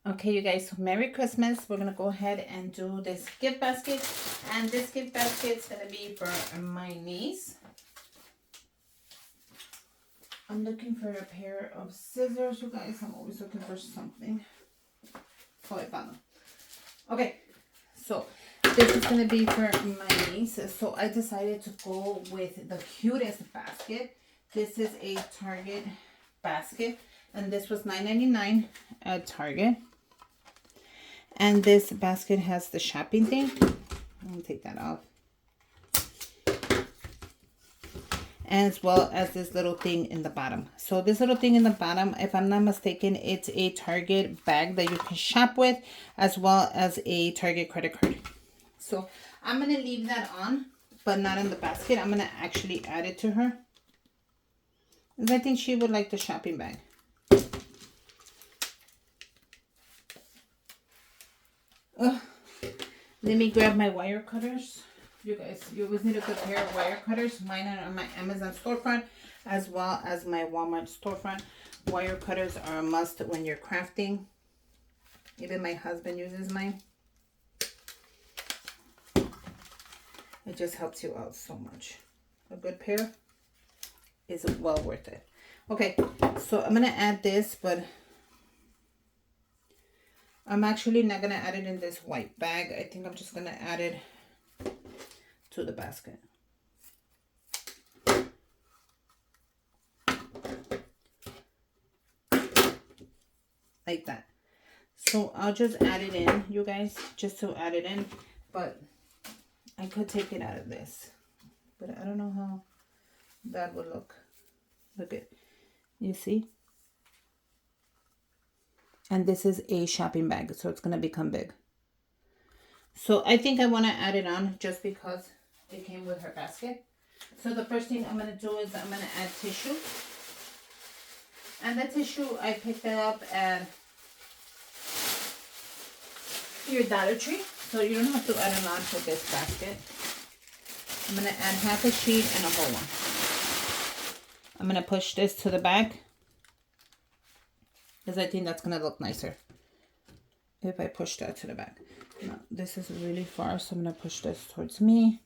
Okay, you guys, so Merry Christmas. We're gonna go ahead and do this gift basket, and this gift basket's gonna be for my niece. I'm looking for a pair of scissors, you guys. I'm always looking for something. Oh, I found them. Okay, so this is gonna be for my niece. So I decided to go with the cutest basket. This is a Target basket, and this was $9.99 at Target. And this basket has the shopping thing. I'm gonna take that off. As well as this little thing in the bottom. So this little thing in the bottom, if I'm not mistaken, it's a Target bag that you can shop with, as well as a Target credit card. So I'm gonna leave that on, but not in the basket. I'm gonna actually add it to her, because I think she would like the shopping bag. Let me grab my wire cutters. You guys, you always need a good pair of wire cutters. Mine are on my Amazon storefront, as well as my Walmart storefront. Wire cutters are a must when you're crafting. Even my husband uses mine. It just helps you out so much. A good pair is well worth it. Okay, so I'm gonna add this, but I'm actually not gonna add it in this white bag. I think I'm just gonna add it to the basket. Like that. So I'll just add it in, you guys, just to add it in. But I could take it out of this, but I don't know how that would look. Look at, you see? And this is a shopping bag, so it's gonna become big. So I think I want to add it on just because it came with her basket. So the first thing I'm gonna do is I'm gonna add tissue. And the tissue, I picked it up at your Dollar Tree. So you don't have to add a lot for this basket. I'm gonna add half a sheet and a whole one. I'm gonna push this to the back, because I think that's gonna look nicer if I push that to the back. Now, this is really far, so I'm gonna push this towards me.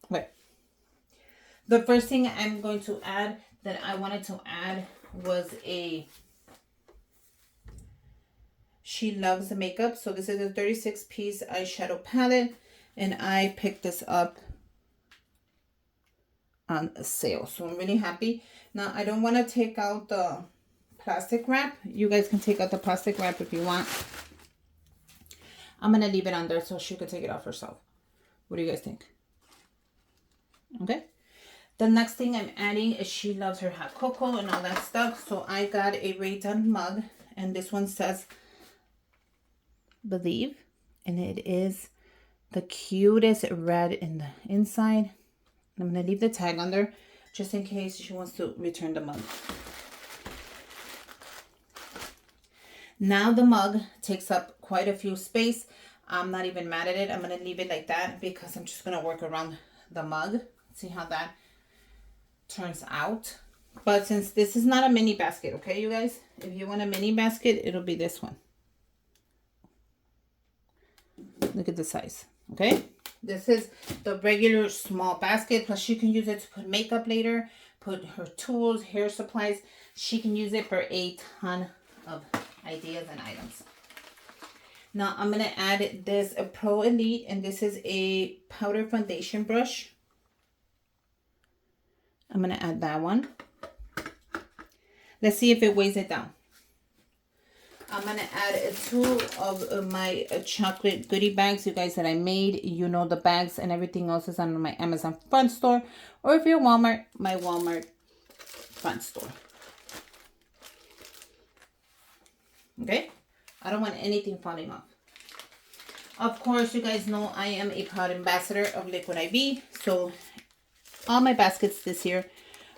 Wait. The first thing I'm going to add that I wanted to add was a She Loves the Makeup. So this is a 36-piece eyeshadow palette, and I picked this up on a sale. So I'm really happy. Now, I don't want to take out the plastic wrap. You guys can take out the plastic wrap if you want. I'm going to leave it on there so she could take it off herself. What do you guys think? Okay. The next thing I'm adding is She Loves Her Hot Cocoa and all that stuff. So I got a Ray Dunn mug, and this one says Believe, and it is the cutest red in the inside. I'm going to leave the tag on there just in case she wants to return the mug. Now the mug takes up quite a few space. I'm not even mad at it. I'm going to leave it like that because I'm just going to work around the mug. See how that turns out. But since this is not a mini basket, okay, you guys? If you want a mini basket, it'll be this one. Look at the size, okay? This is the regular small basket, plus she can use it to put makeup later, put her tools, hair supplies. She can use it for a ton of ideas and items. Now I'm going to add this Pro Elite, and this is a powder foundation brush. I'm going to add that one. Let's see if it weighs it down. I'm going to add 2 of my chocolate goodie bags, you guys, that I made. You know the bags and everything else is on my Amazon front store. Or if you're Walmart, my Walmart front store. Okay? I don't want anything falling off. Of course, you guys know I am a proud ambassador of Liquidiv. So all my baskets this year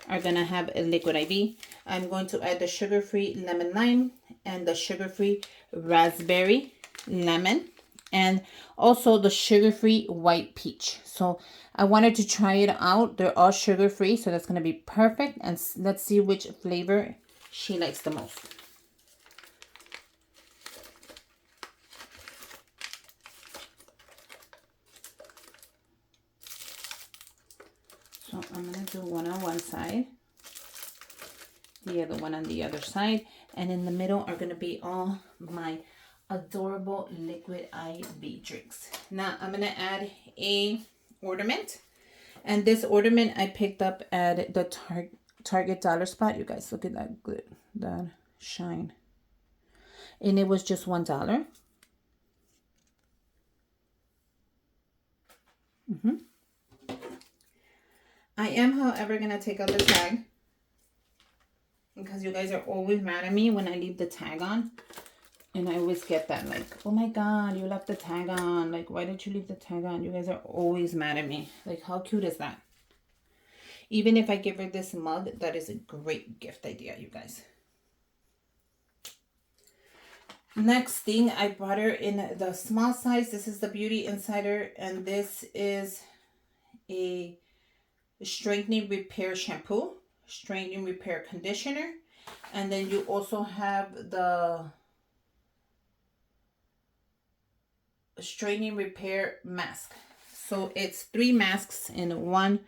are going to have a Liquidiv. I'm going to add the sugar-free lemon lime and the sugar-free raspberry lemon, and also the sugar-free white peach. So I wanted to try it out. They're all sugar-free, so that's going to be perfect. And let's see which flavor she likes the most. I'm gonna do one on one side, the other one on the other side, and in the middle are gonna be all my adorable Liquidiv drinks. Now I'm gonna add a ornament, and this ornament I picked up at the Target dollar spot. You guys look at that good, that shine, and it was just $1. I am, however, gonna take out the tag because you guys are always mad at me when I leave the tag on. And I always get that, like, oh my God, you left the tag on. Like, why did you leave the tag on? You guys are always mad at me. Like, how cute is that? Even if I give her this mug, that is a great gift idea, you guys. Next thing, I brought her in the small size. This is the Beauty Insider, and this is a straightening repair shampoo, straightening repair conditioner, and then you also have the straightening repair mask. So it's 3 masks in one.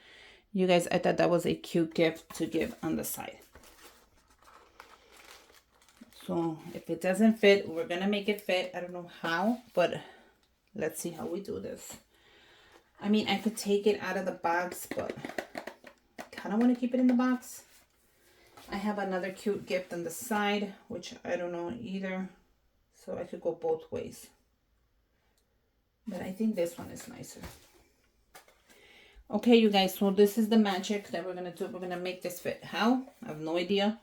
You guys, I thought that was a cute gift to give on the side. So if it doesn't fit, we're gonna make it fit. I don't know how, but let's see how we do this. I mean, I could take it out of the box, but I kind of want to keep it in the box. I have another cute gift on the side, which I don't know either. So I could go both ways. But I think this one is nicer. Okay, you guys, so this is the magic that we're going to do. We're going to make this fit. How? I have no idea,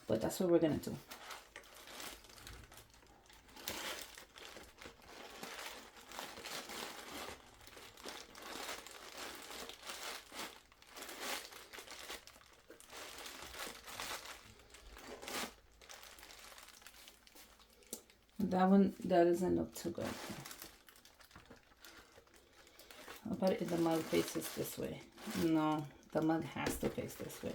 but that's what we're going to do. That one, that doesn't look too good. How about if the mug faces this way? No, the mug has to face this way.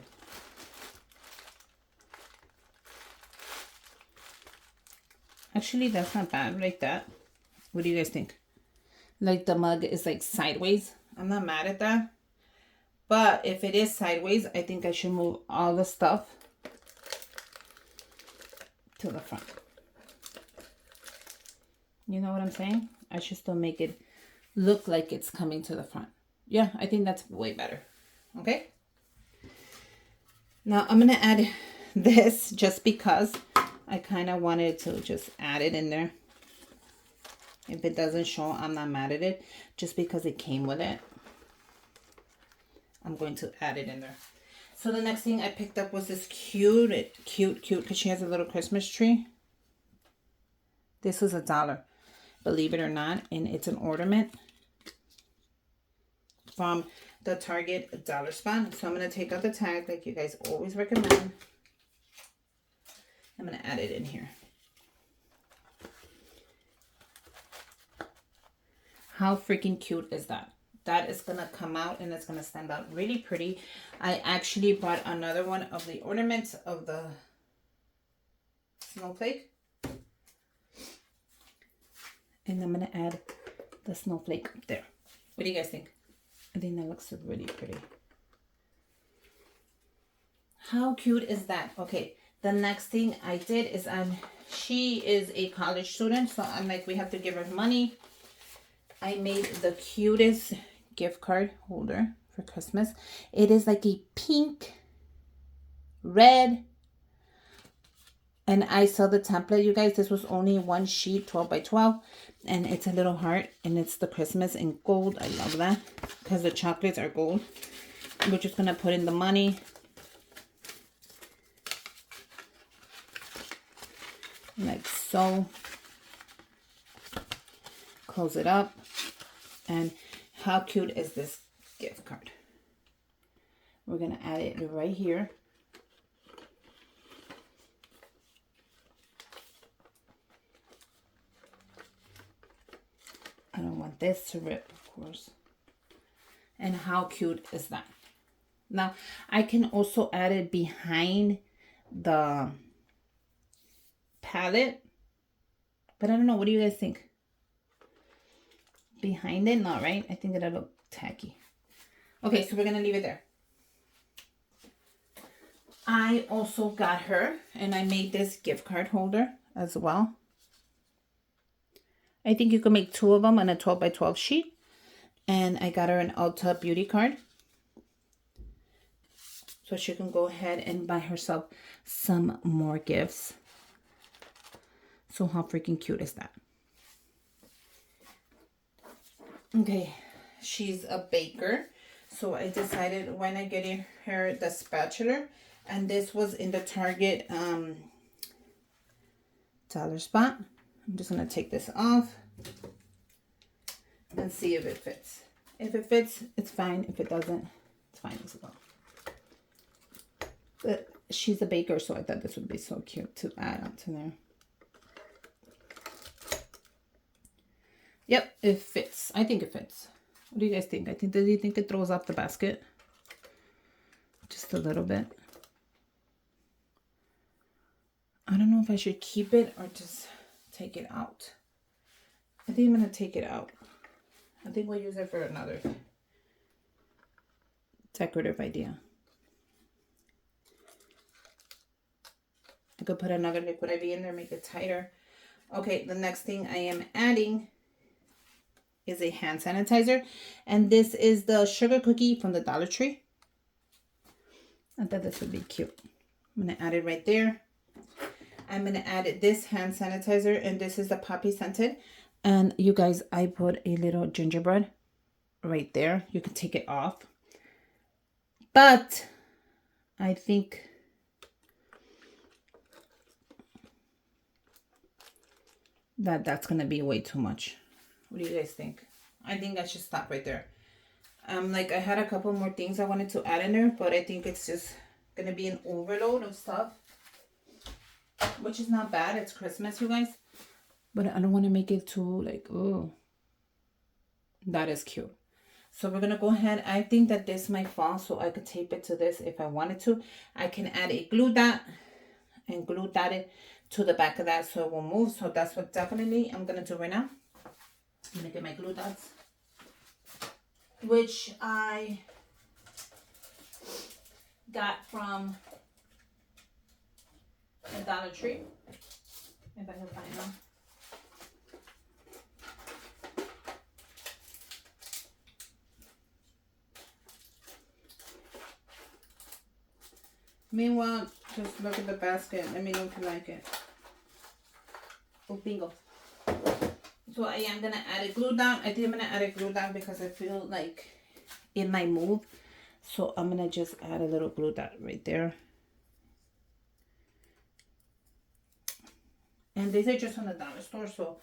Actually, that's not bad like that. What do you guys think? Like the mug is like sideways. I'm not mad at that. But if it is sideways, I think I should move all the stuff to the front. You know what I'm saying? I should still make it look like it's coming to the front. Yeah, I think that's way better. Okay. Now I'm going to add this just because I kind of wanted to just add it in there. If it doesn't show, I'm not mad at it. Just because it came with it, I'm going to add it in there. So the next thing I picked up was this cute, because she has a little Christmas tree. This was $1. Believe it or not, and it's an ornament from the Target dollar spot. So I'm going to take out the tag like you guys always recommend. I'm going to add it in here. How freaking cute is that? That is going to come out and it's going to stand out really pretty. I actually bought another one of the ornaments of the snowflake. And I'm going to add the snowflake up there. What do you guys think? I think that looks really pretty. How cute is that? Okay, the next thing I did is she is a college student. So I'm like, we have to give her money. I made the cutest gift card holder for Christmas. It is like a pink, red, and I saw the template, you guys. This was only one sheet, 12 by 12. And it's a little heart. And it's the Christmas in gold. I love that. Because the chocolates are gold. We're just going to put in the money. Like so. Close it up. And how cute is this gift card? We're going to add it right here. I don't want this to rip, of course. And how cute is that? Now, I can also add it behind the palette. But I don't know. What do you guys think? Behind it? Not right? I think it'll look tacky. Okay, so we're going to leave it there. I also got her, and I made this gift card holder as well. I think you can make 2 of them on a 12 by 12 sheet. And I got her an Ulta beauty card, so she can go ahead and buy herself some more gifts. So how freaking cute is that? Okay, she's a baker, so I decided when I get her the spatula, and this was in the Target dollar spot. I'm just gonna take this off and see if it fits. If it fits, it's fine. If it doesn't, it's fine as well. But she's a baker, so I thought this would be so cute to add onto there. Yep, it fits. I think it fits. What do you guys think? Do you think it throws off the basket? Just a little bit. I don't know if I should keep it or just take it out. I think I'm going to take it out. I think we'll use it for another decorative idea. I could put another Liquidiv in there, make it tighter. Okay, the next thing I am adding is a hand sanitizer. And this is the sugar cookie from the Dollar Tree. I thought this would be cute. I'm going to add it right there. I'm going to add this hand sanitizer, and this is the poppy scented. And you guys, I put a little gingerbread right there. You can take it off. But I think that that's going to be way too much. What do you guys think? I think I should stop right there. Like, I had a couple more things I wanted to add in there, but I think it's just going to be an overload of stuff. Which is not bad. It's Christmas, you guys. But I don't want to make it too, like, oh. That is cute. So we're going to go ahead. I think that this might fall, so I could tape it to this if I wanted to. I can add a glue dot and glue dot it to the back of that so it will move. So that's what definitely I'm going to do right now. I'm going to get my glue dots, which I got from a Dollar Tree, if I can find them. Meanwhile, just look at the basket. Let me know if you like it. Oh, bingo. So I am going to add a glue down. I think I'm going to add a glue down because I feel like it might move. So I'm going to just add a little glue dot right there. And these are just from the dollar store, so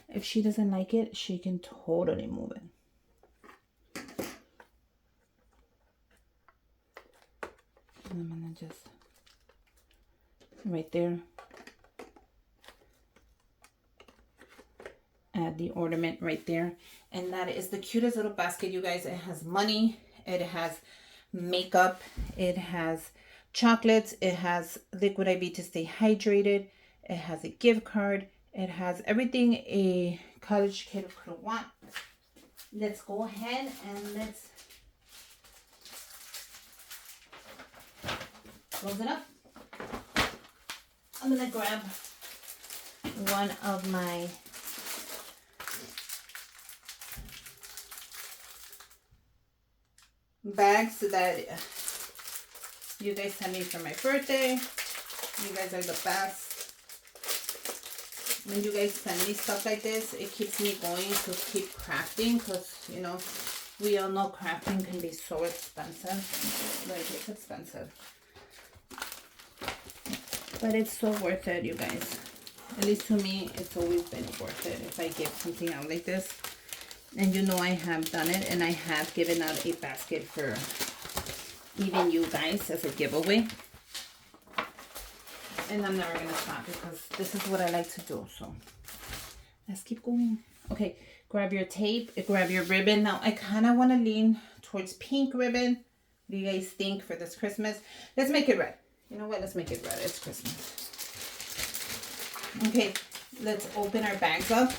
if she doesn't like it, she can totally move it. And I'm gonna just, right there, add the ornament right there. And that is the cutest little basket, you guys. It has money, it has makeup, it has chocolates, it has Liquidiv to stay hydrated. It has a gift card. It has everything a college kid could want. Let's go ahead and let's close it up. I'm going to grab one of my bags that you guys sent me for my birthday. You guys are the best. When you guys send me stuff like this, it keeps me going to keep crafting, because, you know, we all know crafting can be so expensive. Like, it's expensive. But it's so worth it, you guys. At least to me, it's always been worth it if I give something out like this. And you know I have done it, and I have given out a basket for even you guys as a giveaway. And I'm never going to stop because this is what I like to do. So let's keep going. Okay, grab your tape, grab your ribbon. Now I kind of want to lean towards pink ribbon. What do you guys think for this Christmas? Let's make it red. You know what? Let's make it red. It's Christmas. Okay, let's open our bags up.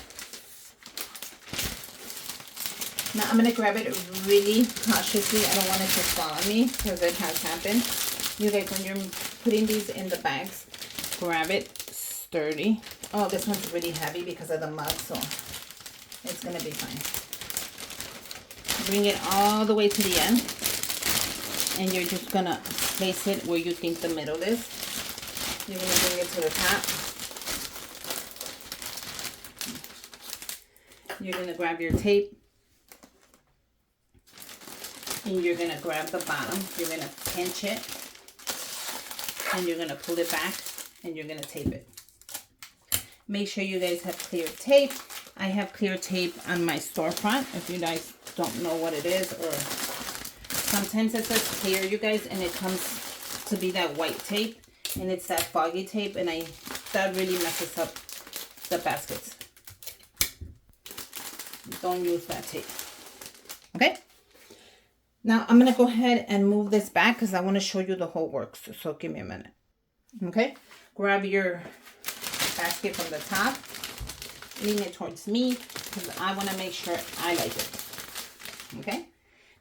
Now I'm going to grab it really cautiously. I don't want it to fall on me because it has happened. You guys, when you're putting these in the bags, grab it sturdy. Oh, this one's really heavy because of the mug, so it's gonna be fine. Bring it all the way to the end, and you're just gonna place it where you think the middle is. You're gonna bring it to the top. You're gonna grab your tape, and you're gonna grab the bottom. You're gonna pinch it, and you're gonna pull it back, and you're gonna tape it. Make sure you guys have clear tape. I have clear tape on my Storefront. If you guys don't know what it is, or sometimes it says clear, you guys, and it comes to be that white tape, and it's that foggy tape, and that really messes up the baskets. Don't use that tape. Okay? Now I'm gonna go ahead and move this back because I want to show you the whole works. So give me a minute. Okay? Grab your basket from the top. Lean it towards me because I want to make sure I like it. Okay?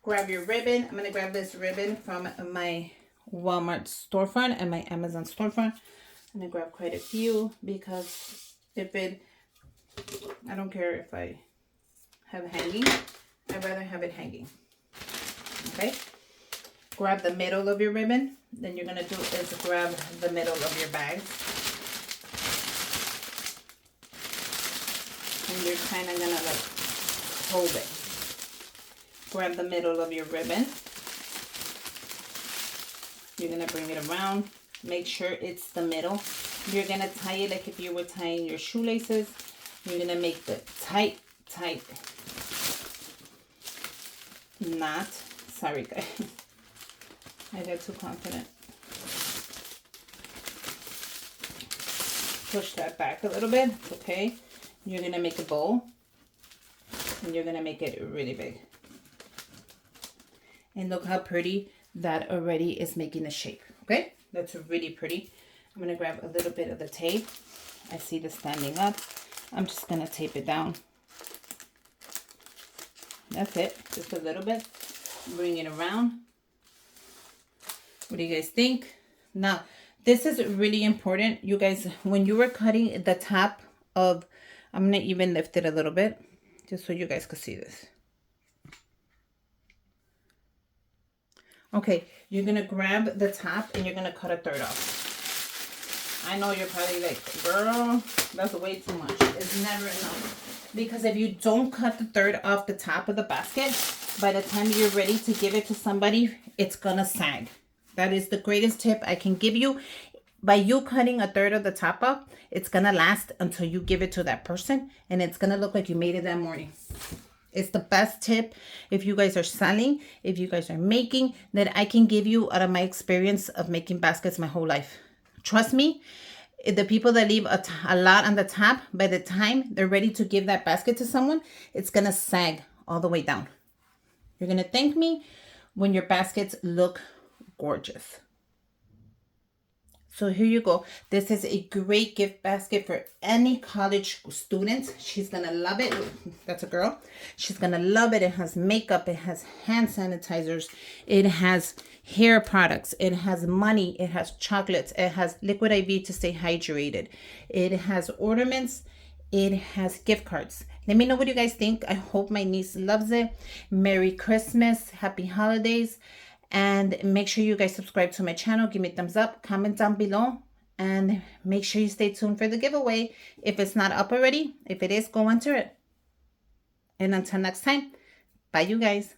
Grab your ribbon. I'm gonna grab this ribbon from my Walmart storefront and my Amazon storefront. I'm gonna grab quite a few because I don't care if I have hanging. I'd rather have it hanging. Okay, grab the middle of your ribbon. Then you're gonna do is grab the middle of your bag, and you're kind of gonna like hold it. Grab the middle of your ribbon. You're gonna bring it around. Make sure it's the middle. You're gonna tie it like if you were tying your shoelaces. You're gonna make the tight knot. Sorry guys, I got too confident. Push that back a little bit. It's okay. You're gonna make a bow, and you're gonna make it really big. And look how pretty that already is making a shape. Okay, that's really pretty. I'm gonna grab a little bit of the tape. I see this standing up. I'm just gonna tape it down. That's it, just a little bit. Bring it around. What do you guys think? Now, this is really important, you guys. When you were cutting the top of, I'm gonna even lift it a little bit, just so you guys can see this. Okay, you're gonna grab the top and you're gonna cut a third off. I know you're probably like, girl, that's way too much. It's never enough. Because if you don't cut the third off the top of the basket, by the time you're ready to give it to somebody, it's gonna sag. That is the greatest tip I can give you. By you cutting a third of the top off, it's gonna last until you give it to that person, and it's gonna look like you made it that morning. It's the best tip if you guys are selling, if you guys are making, that I can give you out of my experience of making baskets my whole life. Trust me, the people that leave a lot on the top, by the time they're ready to give that basket to someone, it's gonna sag all the way down. You're gonna thank me when your baskets look gorgeous. So here you go. This is a great gift basket for any college student. She's gonna love it. That's a girl. She's gonna love it. It has makeup. It has hand sanitizers. It has hair products. It has money. It has chocolates. It has Liquidiv to stay hydrated. It has ornaments. It has gift cards. Let me know what you guys think. I hope my niece loves it. Merry Christmas. Happy holidays. And make sure you guys subscribe to my channel. Give me a thumbs up. Comment down below. And make sure you stay tuned for the giveaway. If it's not up already, if it is, go enter it. And until next time, bye you guys.